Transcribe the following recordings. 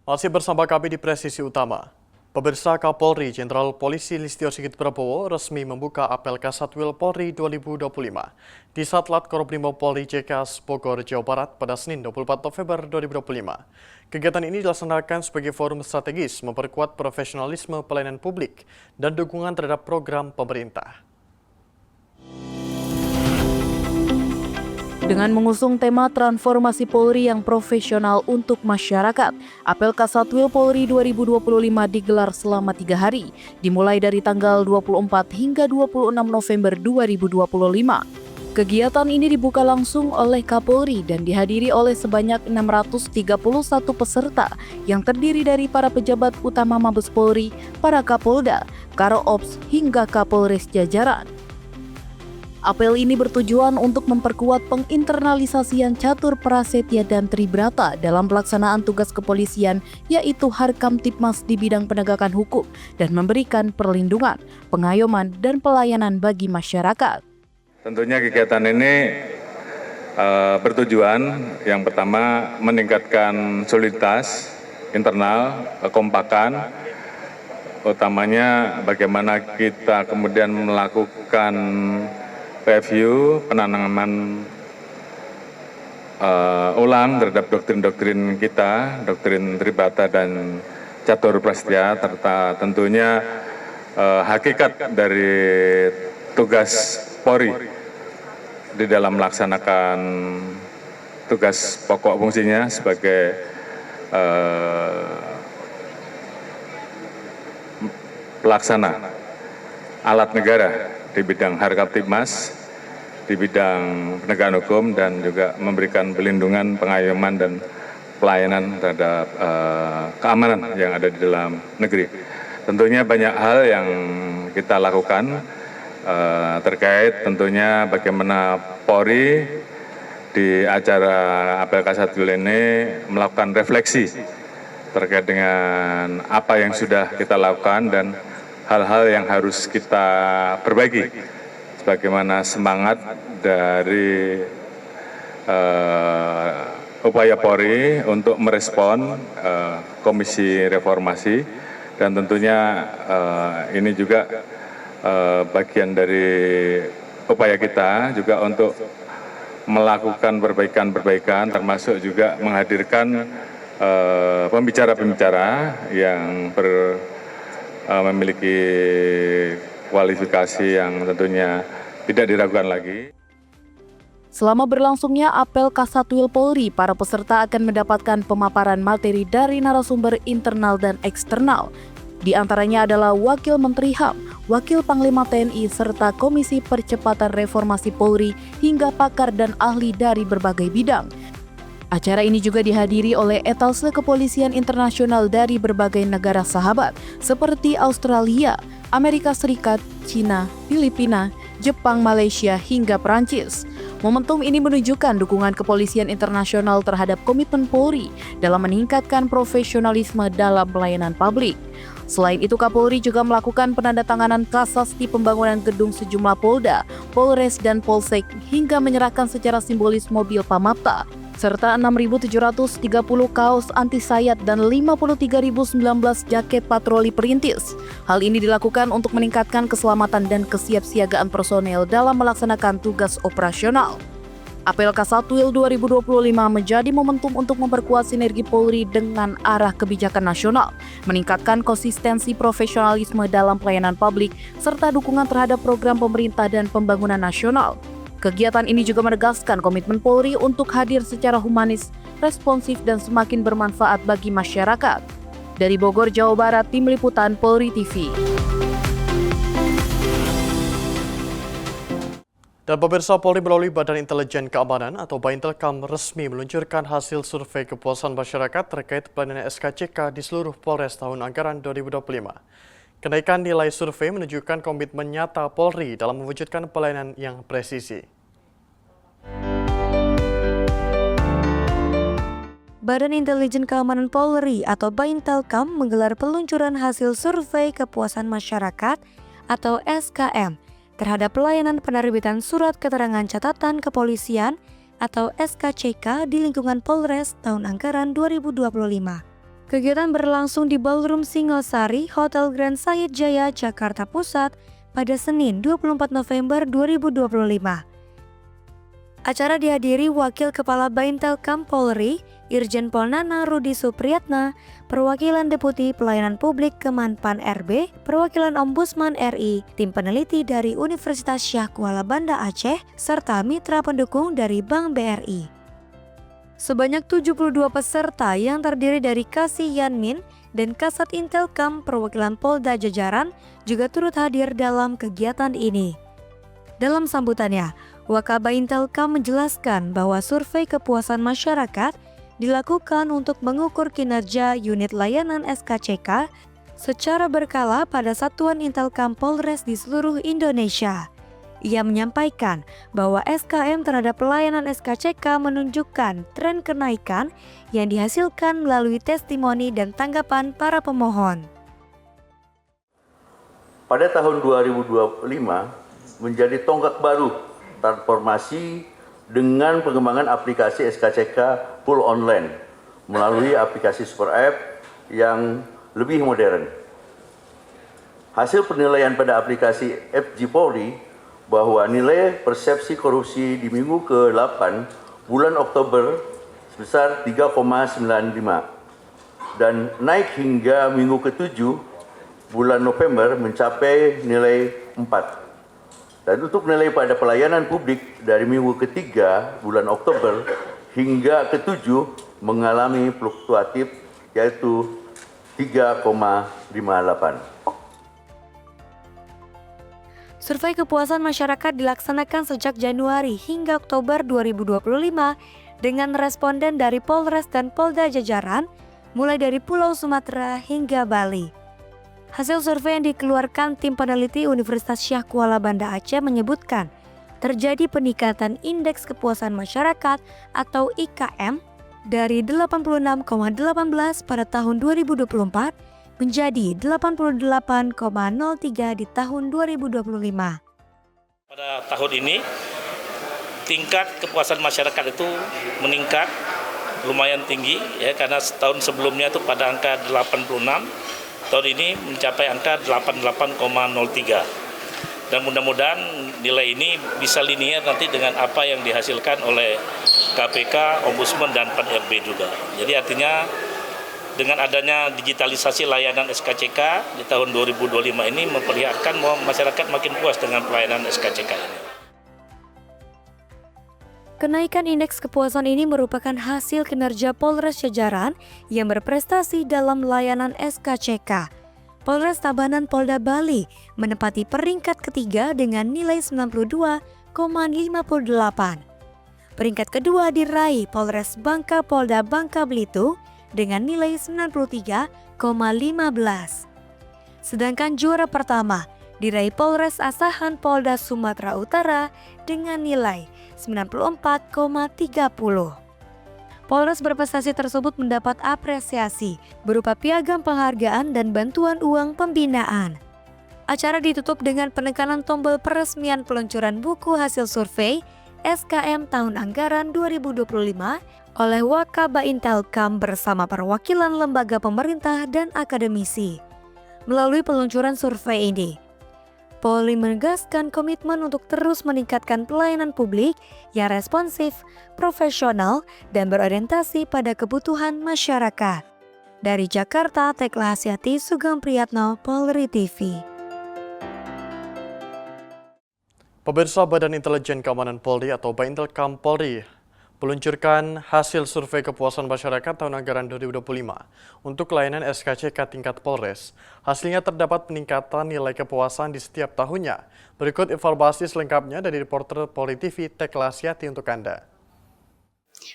Masih bersama kami di Presisi Utama. Pemirsa, Kapolri Jenderal Polisi Listio Sigit Prabowo resmi membuka apel Kasatwil Polri 2025 di Satlat Korbrimop Polri JK Bogor, Jawa Barat pada Senin 24 November 2025. Kegiatan ini dilaksanakan sebagai forum strategis memperkuat profesionalisme pelayanan publik dan dukungan terhadap program pemerintah. Dengan mengusung tema transformasi Polri yang profesional untuk masyarakat, apel Kasatwil Polri 2025 digelar selama 3 hari, dimulai dari tanggal 24 hingga 26 November 2025. Kegiatan ini dibuka langsung oleh Kapolri dan dihadiri oleh sebanyak 631 peserta yang terdiri dari para pejabat utama Mabes Polri, para Kapolda, Karo Ops, hingga Kapolres jajaran. Apel ini bertujuan untuk memperkuat penginternalisasian catur prasetya dan tribrata dalam pelaksanaan tugas kepolisian, yaitu Harkamtipmas di bidang penegakan hukum dan memberikan perlindungan, pengayoman, dan pelayanan bagi masyarakat. Tentunya kegiatan ini bertujuan yang pertama meningkatkan soliditas internal, kekompakan, utamanya bagaimana kita kemudian melakukan review penanaman ulang terhadap doktrin-doktrin kita, doktrin tribrata dan catur prasetya, serta tentunya hakikat dari tugas Polri di dalam melaksanakan tugas pokok fungsinya sebagai pelaksana alat negara di bidang Harkamtipmas, di bidang penegakan hukum, dan juga memberikan perlindungan, pengayoman, dan pelayanan terhadap keamanan yang ada di dalam negeri. Tentunya banyak hal yang kita lakukan terkait tentunya bagaimana Polri di acara apel Kasatwil ini melakukan refleksi terkait dengan apa yang sudah kita lakukan dan hal-hal yang harus kita perbaiki, sebagaimana semangat dari upaya Polri untuk merespon Komisi Reformasi, dan tentunya ini juga bagian dari upaya kita juga untuk melakukan perbaikan-perbaikan, termasuk juga menghadirkan pembicara-pembicara yang memiliki kualifikasi yang tentunya tidak diragukan lagi. Selama berlangsungnya apel Kasatwil Polri, para peserta akan mendapatkan pemaparan materi dari narasumber internal dan eksternal. Di antaranya adalah Wakil Menteri HAM, Wakil Panglima TNI, serta Komisi Percepatan Reformasi Polri, hingga pakar dan ahli dari berbagai bidang. Acara ini juga dihadiri oleh etalase kepolisian internasional dari berbagai negara sahabat seperti Australia, Amerika Serikat, Cina, Filipina, Jepang, Malaysia, hingga Perancis. Momentum ini menunjukkan dukungan kepolisian internasional terhadap komitmen Polri dalam meningkatkan profesionalisme dalam pelayanan publik. Selain itu, Kapolri juga melakukan penandatanganan prasasti pembangunan gedung sejumlah Polda, Polres, dan Polsek hingga menyerahkan secara simbolis mobil Pamapta, serta 6.730 kaos anti sayat dan 53.019 jaket patroli perintis. Hal ini dilakukan untuk meningkatkan keselamatan dan kesiapsiagaan personel dalam melaksanakan tugas operasional. Apel Kasatwil 2025 menjadi momentum untuk memperkuat sinergi Polri dengan arah kebijakan nasional, meningkatkan konsistensi profesionalisme dalam pelayanan publik, serta dukungan terhadap program pemerintah dan pembangunan nasional. Kegiatan ini juga menegaskan komitmen Polri untuk hadir secara humanis, responsif, dan semakin bermanfaat bagi masyarakat. Dari Bogor, Jawa Barat, Tim Liputan Polri TV. Dan pemirsa, Polri melalui Badan Intelijen Keamanan atau Baintelkam resmi meluncurkan hasil survei kepuasan masyarakat terkait pelayanan SKCK di seluruh Polres tahun anggaran 2025. Kenaikan nilai survei menunjukkan komitmen nyata Polri dalam mewujudkan pelayanan yang presisi. Badan Intelijen Keamanan Polri atau Baintelkam menggelar peluncuran hasil survei kepuasan masyarakat atau SKM terhadap pelayanan penerbitan Surat Keterangan Catatan Kepolisian atau SKCK di lingkungan Polres tahun anggaran 2025. Kegiatan berlangsung di Ballroom Singosari, Hotel Grand Said Jaya, Jakarta Pusat pada Senin 24 November 2025. Acara dihadiri Wakil Kepala Baintelkam Polri, Irjen Pol Nana Rudi Supriyatna, Perwakilan Deputi Pelayanan Publik Kemenpan RB, Perwakilan Ombudsman RI, tim peneliti dari Universitas Syah Kuala Banda Aceh, serta mitra pendukung dari Bank BRI. Sebanyak 72 peserta yang terdiri dari Kasih Yanmin dan Kasat Intelkam Perwakilan Polda Jajaran juga turut hadir dalam kegiatan ini. Dalam sambutannya, Wakabah Intelkam menjelaskan bahwa survei kepuasan masyarakat dilakukan untuk mengukur kinerja unit layanan SKCK secara berkala pada satuan Intelkam Polres di seluruh Indonesia. Ia menyampaikan bahwa SKM terhadap pelayanan SKCK menunjukkan tren kenaikan yang dihasilkan melalui testimoni dan tanggapan para pemohon. Pada tahun 2025 menjadi tonggak baru transformasi dengan pengembangan aplikasi SKCK full online melalui aplikasi Super App yang lebih modern. Hasil penilaian pada aplikasi FG Polri bahwa nilai persepsi korupsi di minggu ke-8 bulan Oktober sebesar 3,95 dan naik hingga minggu ke-7 bulan November mencapai nilai 4. Dan untuk nilai pada pelayanan publik dari minggu ke-3 bulan Oktober hingga ke-7 mengalami fluktuatif yaitu 3,58. Survei kepuasan masyarakat dilaksanakan sejak Januari hingga Oktober 2025 dengan responden dari Polres dan Polda Jajaran mulai dari Pulau Sumatera hingga Bali. Hasil survei yang dikeluarkan tim peneliti Universitas Syah Kuala Banda Aceh menyebutkan terjadi peningkatan indeks kepuasan masyarakat atau IKM dari 86,18 pada tahun 2024 menjadi 88,03 di tahun 2025. Pada tahun ini tingkat kepuasan masyarakat itu meningkat lumayan tinggi ya, karena tahun sebelumnya itu pada angka 86. Tahun ini mencapai angka 88,03 dan mudah-mudahan nilai ini bisa linear nanti dengan apa yang dihasilkan oleh KPK, Ombudsman, dan Pan RB juga. Jadi artinya dengan adanya digitalisasi layanan SKCK di tahun 2025 ini memperlihatkan bahwa masyarakat makin puas dengan pelayanan SKCK ini. Kenaikan indeks kepuasan ini merupakan hasil kinerja Polres Jajaran yang berprestasi dalam layanan SKCK. Polres Tabanan Polda Bali menempati peringkat ketiga dengan nilai 92,58. Peringkat kedua diraih Polres Bangka Polda Bangka Belitung dengan nilai 93,15. Sedangkan juara pertama diraih Polres Asahan Polda Sumatera Utara dengan nilai 94,30. Polres berprestasi tersebut mendapat apresiasi berupa piagam penghargaan dan bantuan uang pembinaan. Acara ditutup dengan penekanan tombol peresmian peluncuran buku hasil survei SKM tahun anggaran 2025 oleh Wakabah Intelkam bersama perwakilan lembaga pemerintah dan akademisi. Melalui peluncuran survei ini, Polri menegaskan komitmen untuk terus meningkatkan pelayanan publik yang responsif, profesional, dan berorientasi pada kebutuhan masyarakat. Dari Jakarta, Tekla Hasyati, Sugeng Priyatno, Polri TV. Pemirsa, Badan Intelijen Keamanan Polri atau Baintelkam Polri meluncurkan hasil survei kepuasan masyarakat tahun anggaran 2025 untuk layanan SKCK tingkat Polres. Hasilnya terdapat peningkatan nilai kepuasan di setiap tahunnya. Berikut informasi selengkapnya dari reporter Polri TV Tekla Hasyati untuk Anda.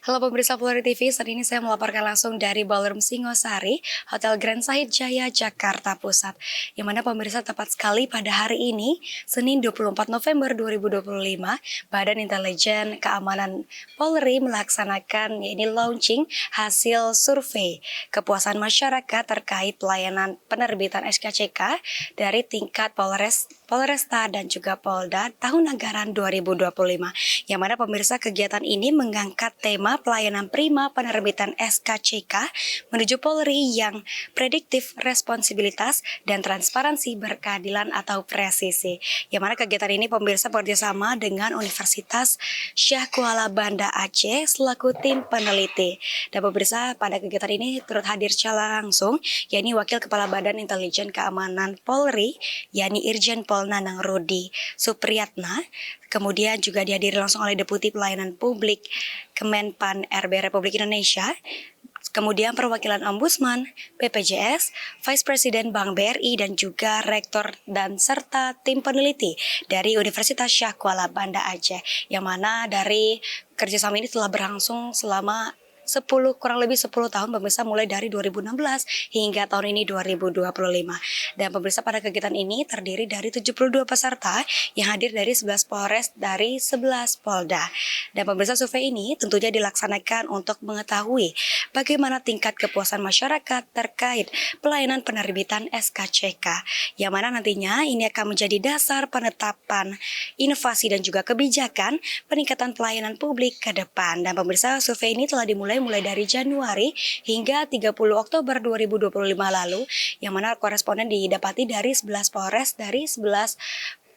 Halo pemirsa Polri TV, saat ini saya melaporkan langsung dari Ballroom Singosari, Hotel Grand Said Jaya, Jakarta Pusat. Yang mana pemirsa tepat sekali pada hari ini, Senin 24 November 2025, Badan Intelijen Keamanan Polri melaksanakan launching hasil survei kepuasan masyarakat terkait pelayanan penerbitan SKCK dari tingkat Polres Polresta dan juga Polda tahun anggaran 2025. Yang mana pemirsa kegiatan ini mengangkat tema pelayanan prima penerbitan SKCK menuju Polri yang prediktif, responsibilitas, dan transparansi berkeadilan atau presisi. Yang mana kegiatan ini pemirsa bekerjasama dengan Universitas Syah Kuala Banda Aceh selaku tim peneliti. Dan pemirsa pada kegiatan ini turut hadir secara langsung yakni Wakil Kepala Badan Intelijen Keamanan Polri, yakni Irjen Pol Nanang Rudi Supriyatna. Kemudian juga dihadiri langsung oleh Deputi Pelayanan Publik Kemenpan RB Republik Indonesia, kemudian perwakilan Ombudsman, BPJS, Vice President Bank BRI, dan juga Rektor dan serta tim peneliti dari Universitas Syah Kuala Banda Aceh. Yang mana dari kerjasama ini telah berlangsung selama kurang lebih 10 tahun pemirsa, mulai dari 2016 hingga tahun ini 2025. Dan pemirsa pada kegiatan ini terdiri dari 72 peserta yang hadir dari 11 Polres dari 11 Polda. Dan pemirsa survei ini tentunya dilaksanakan untuk mengetahui bagaimana tingkat kepuasan masyarakat terkait pelayanan penerbitan SKCK. Yang mana nantinya ini akan menjadi dasar penetapan inovasi dan juga kebijakan peningkatan pelayanan publik ke depan. Dan pemirsa survei ini telah dimulai dari Januari hingga 30 Oktober 2025 lalu, yang mana koresponden didapati dari 11 Polres dari 11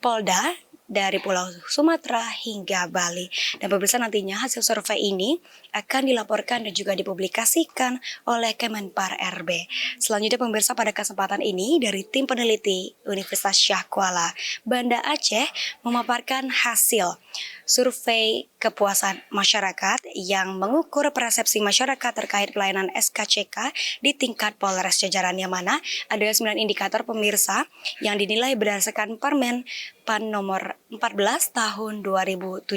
Polda dari Pulau Sumatera hingga Bali. Dan pemirsa nantinya hasil survei ini akan dilaporkan dan juga dipublikasikan oleh Kemenpar RB. Selanjutnya pemirsa pada kesempatan ini dari tim peneliti Universitas Syah Kuala Banda Aceh memaparkan hasil survei kepuasan masyarakat yang mengukur persepsi masyarakat terkait pelayanan SKCK di tingkat Polres jajaran, yang mana ada 9 indikator pemirsa yang dinilai berdasarkan Permen PAN nomor 14 tahun 2017.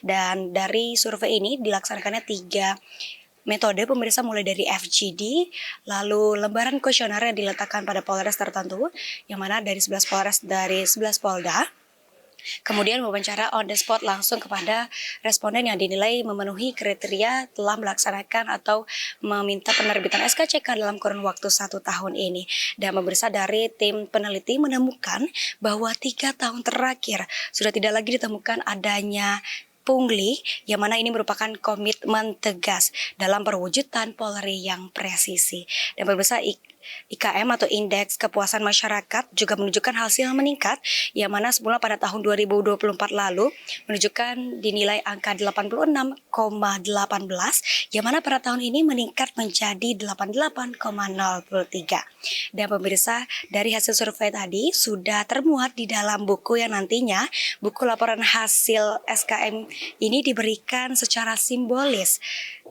Dan dari survei ini dilaksanakannya 3 metode pemirsa, mulai dari FGD, lalu lembaran kuesioner yang diletakkan pada Polres tertentu, yang mana dari 11 Polres dari 11 Polda. Kemudian wawancara on the spot langsung kepada responden yang dinilai memenuhi kriteria telah melaksanakan atau meminta penerbitan SKCK dalam kurun waktu 1 tahun ini. Dan pemirsa dari tim peneliti menemukan bahwa 3 tahun terakhir sudah tidak lagi ditemukan adanya pungli, yang mana ini merupakan komitmen tegas dalam perwujudan Polri yang presisi. Dan pemirsa IKM atau Indeks Kepuasan Masyarakat juga menunjukkan hasil yang meningkat, yang mana semula pada tahun 2024 lalu menunjukkan dinilai angka 86,18, yang mana pada tahun ini meningkat menjadi 88,03. Dan pemirsa dari hasil survei tadi sudah termuat di dalam buku yang nantinya buku laporan hasil SKM ini diberikan secara simbolis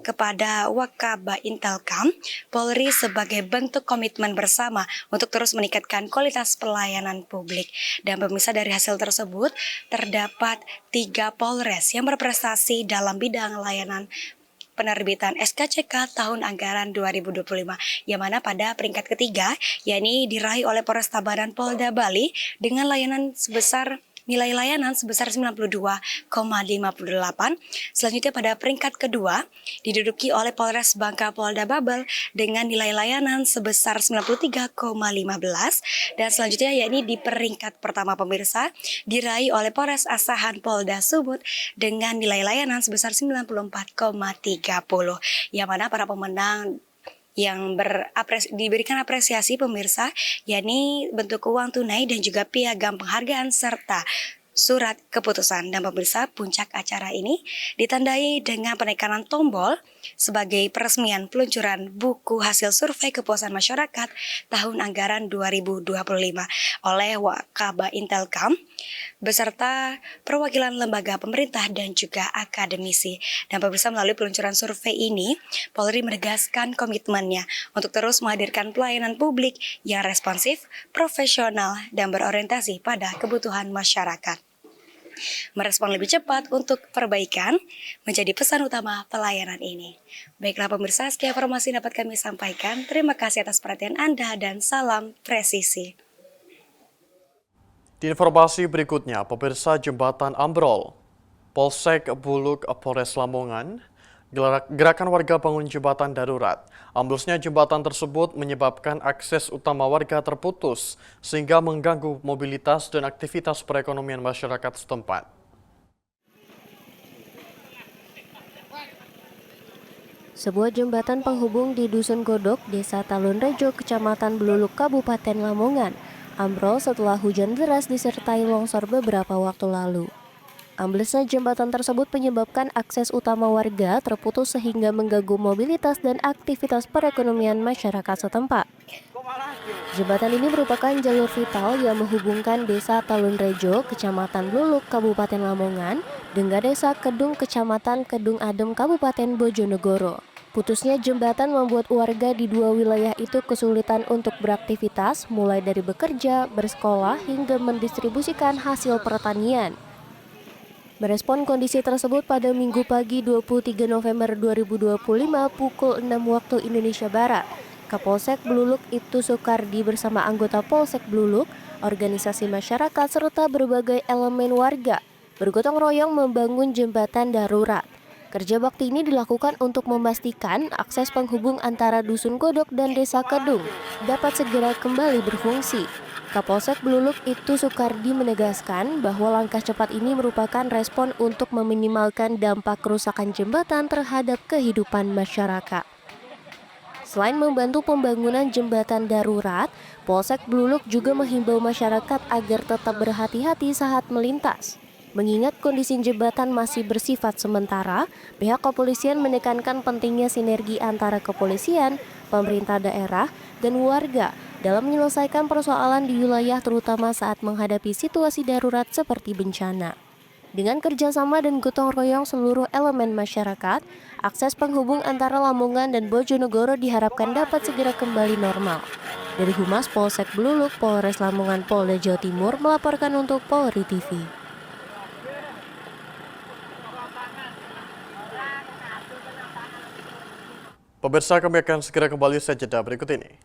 kepada Wakaba Intelkam Polri sebagai bentuk komitmen bersama untuk terus meningkatkan kualitas pelayanan publik. Dan pemirsa dari hasil tersebut terdapat 3 Polres yang berprestasi dalam bidang layanan penerbitan SKCK tahun anggaran 2025, yang mana pada peringkat ketiga yakni diraih oleh Polres Tabanan Polda Bali dengan nilai layanan sebesar 92,58. Selanjutnya pada peringkat kedua diduduki oleh Polres Bangka Polda Babel dengan nilai layanan sebesar 93,15. Dan selanjutnya yakni di peringkat pertama pemirsa diraih oleh Polres Asahan Polda Sumut dengan nilai layanan sebesar 94,30. Yang mana para pemenang yang diberikan apresiasi pemirsa yakni bentuk uang tunai dan juga piagam penghargaan serta surat keputusan. Dan pemirsa, puncak acara ini ditandai dengan penekanan tombol sebagai peresmian peluncuran buku hasil survei kepuasan masyarakat tahun anggaran 2025 oleh Wakaba Intelkam beserta perwakilan lembaga pemerintah dan juga akademisi. Dan pemirsa, melalui peluncuran survei ini Polri menegaskan komitmennya untuk terus menghadirkan pelayanan publik yang responsif, profesional, dan berorientasi pada kebutuhan masyarakat. Merespon lebih cepat untuk perbaikan menjadi pesan utama pelayanan ini. Baiklah pemirsa, sekian informasi dapat kami sampaikan. Terima kasih atas perhatian Anda dan salam presisi. Di informasi berikutnya, pemirsa, jembatan ambrol. Polsek Buluk Polres Lamongan Gerakan warga bangun jembatan darurat. Amblesnya jembatan tersebut menyebabkan akses utama warga terputus sehingga mengganggu mobilitas dan aktivitas perekonomian masyarakat setempat. Sebuah jembatan penghubung di Dusun Godok, Desa Talunrejo, Kecamatan Bluluk, Kabupaten Lamongan, ambrol setelah hujan deras disertai longsor beberapa waktu lalu. Amblesnya jembatan tersebut menyebabkan akses utama warga terputus sehingga mengganggu mobilitas dan aktivitas perekonomian masyarakat setempat. Jembatan ini merupakan jalur vital yang menghubungkan Desa Talunrejo, Kecamatan Bluluk, Kabupaten Lamongan, dengan Desa Kedung, Kecamatan Kedung Adem, Kabupaten Bojonegoro. Putusnya jembatan membuat warga di dua wilayah itu kesulitan untuk beraktivitas, mulai dari bekerja, bersekolah, hingga mendistribusikan hasil pertanian. Merespon kondisi tersebut pada Minggu pagi 23 November 2025 pukul 6 waktu Indonesia Barat, Kapolsek Bluluk Ibtu Soekardi bersama anggota Polsek Bluluk, organisasi masyarakat, serta berbagai elemen warga bergotong royong membangun jembatan darurat. Kerja bakti ini dilakukan untuk memastikan akses penghubung antara Dusun Godok dan Desa Kedung dapat segera kembali berfungsi. Kapolsek Bluluk Ibtu Soekardi menegaskan bahwa langkah cepat ini merupakan respon untuk meminimalkan dampak kerusakan jembatan terhadap kehidupan masyarakat. Selain membantu pembangunan jembatan darurat, Polsek Bluluk juga menghimbau masyarakat agar tetap berhati-hati saat melintas. Mengingat kondisi jembatan masih bersifat sementara, pihak kepolisian menekankan pentingnya sinergi antara kepolisian, pemerintah daerah, dan warga dalam menyelesaikan persoalan di wilayah terutama saat menghadapi situasi darurat seperti bencana. Dengan kerjasama dan gotong royong seluruh elemen masyarakat, akses penghubung antara Lamongan dan Bojonegoro diharapkan dapat segera kembali normal. Dari Humas Polsek Bluluk, Polres Lamongan, Polda Jawa Timur melaporkan untuk Polri TV. Pemirsa, kami akan segera kembali setelah jeda berikut ini.